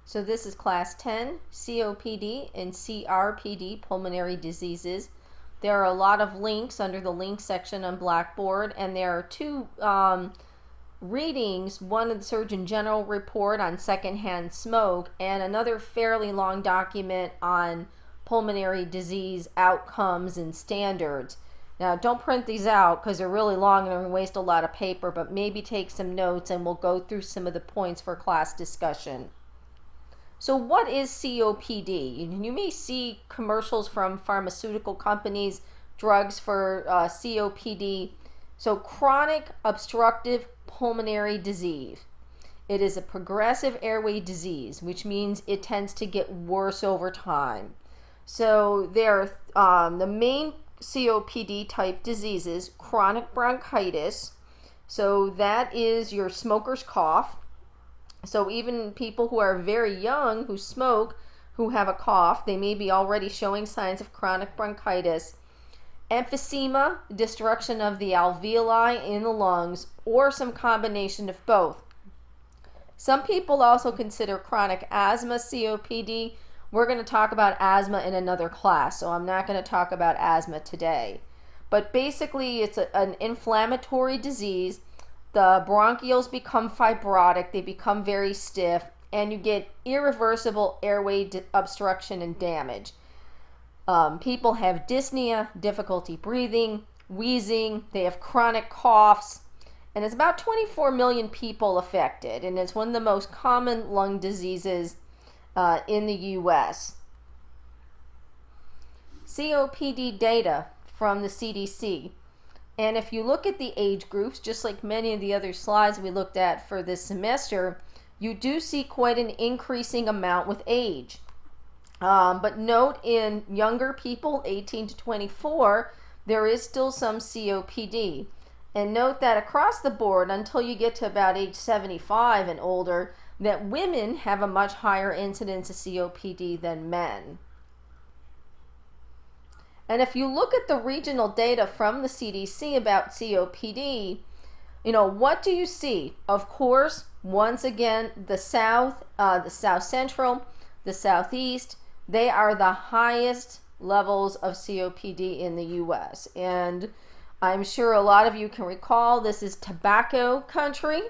So this is class 10, COPD and CRPD, pulmonary diseases. There are a lot of links under the link section on Blackboard, and there are two readings, one of the Surgeon General report on secondhand smoke and another fairly long document on pulmonary disease outcomes and standards. Now, don't print these out because they're really long and they're going to waste a lot of paper, but maybe take some notes and we'll go through some of the points for class discussion. So what is COPD? You may see commercials from pharmaceutical companies, drugs for COPD. So chronic obstructive pulmonary disease. It is a progressive airway disease, which means it tends to get worse over time. So there are the main COPD type diseases: chronic bronchitis. So that is your smoker's cough. So even people who are very young who smoke, who have a cough, they may be already showing signs of chronic bronchitis. Emphysema, destruction of the alveoli in the lungs, or some combination of both. Some people also consider chronic asthma COPD. We're going to talk about asthma in another class, so I'm not going to talk about asthma today. But basically, it's an inflammatory disease. The bronchioles become fibrotic, they become very stiff, and you get irreversible airway obstruction and damage. People have dyspnea, difficulty breathing, wheezing, they have chronic coughs, and it's about 24 million people affected, and it's one of the most common lung diseases in the U.S. COPD data from the CDC. And if you look at the age groups, just like many of the other slides we looked at for this semester, you do see quite an increasing amount with age. But note in younger people, 18 to 24, there is still some COPD. And note that across the board, until you get to about age 75 and older, that women have a much higher incidence of COPD than men. And if you look at the regional data from the CDC about COPD, what do you see? Of course, once again, the South Central, the Southeast, they are the highest levels of COPD in the U.S. And I'm sure a lot of you can recall this is tobacco country.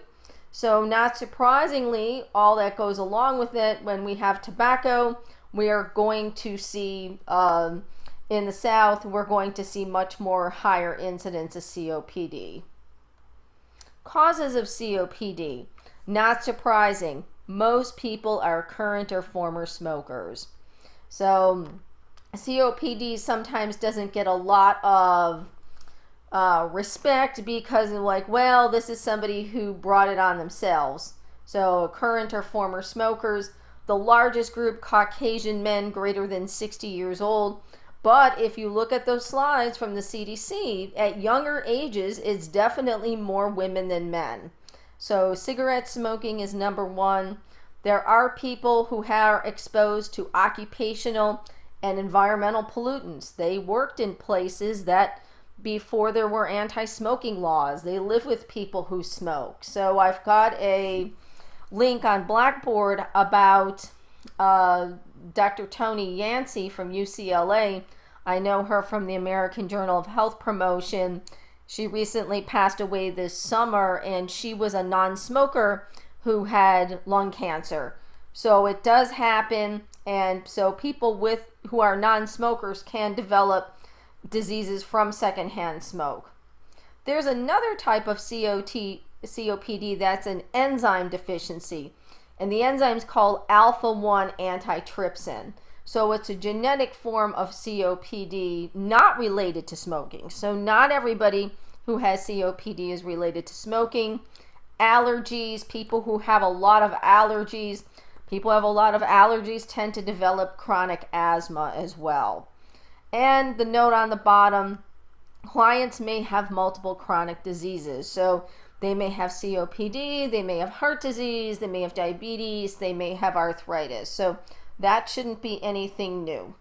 So not surprisingly, all that goes along with it, when we have tobacco, we are going to see in the South, we're going to see much more higher incidence of COPD. Causes of COPD. Not surprising. Most people are current or former smokers. So COPD sometimes doesn't get a lot of respect because this is somebody who brought it on themselves. So current or former smokers. The largest group, Caucasian men greater than 60 years old. But if you look at those slides from the CDC, at younger ages, it's definitely more women than men. So cigarette smoking is number one. There are people who are exposed to occupational and environmental pollutants. They worked in places that before there were anti-smoking laws. They live with people who smoke. So I've got a link on Blackboard about Dr. Tony Yancey from UCLA. I know her from the American Journal of Health Promotion. She recently passed away this summer, and she was a non-smoker who had lung cancer. So it does happen, and so people who are non-smokers can develop diseases from secondhand smoke. There's another type of COPD that's an enzyme deficiency. And the enzyme is called alpha-1 antitrypsin. So it's a genetic form of COPD not related to smoking. So not everybody who has COPD is related to smoking. Allergies, people who have a lot of allergies. People who have a lot of allergies tend to develop chronic asthma as well. And the note on the bottom, clients may have multiple chronic diseases. So they may have COPD, they may have heart disease, they may have diabetes, they may have arthritis. So that shouldn't be anything new.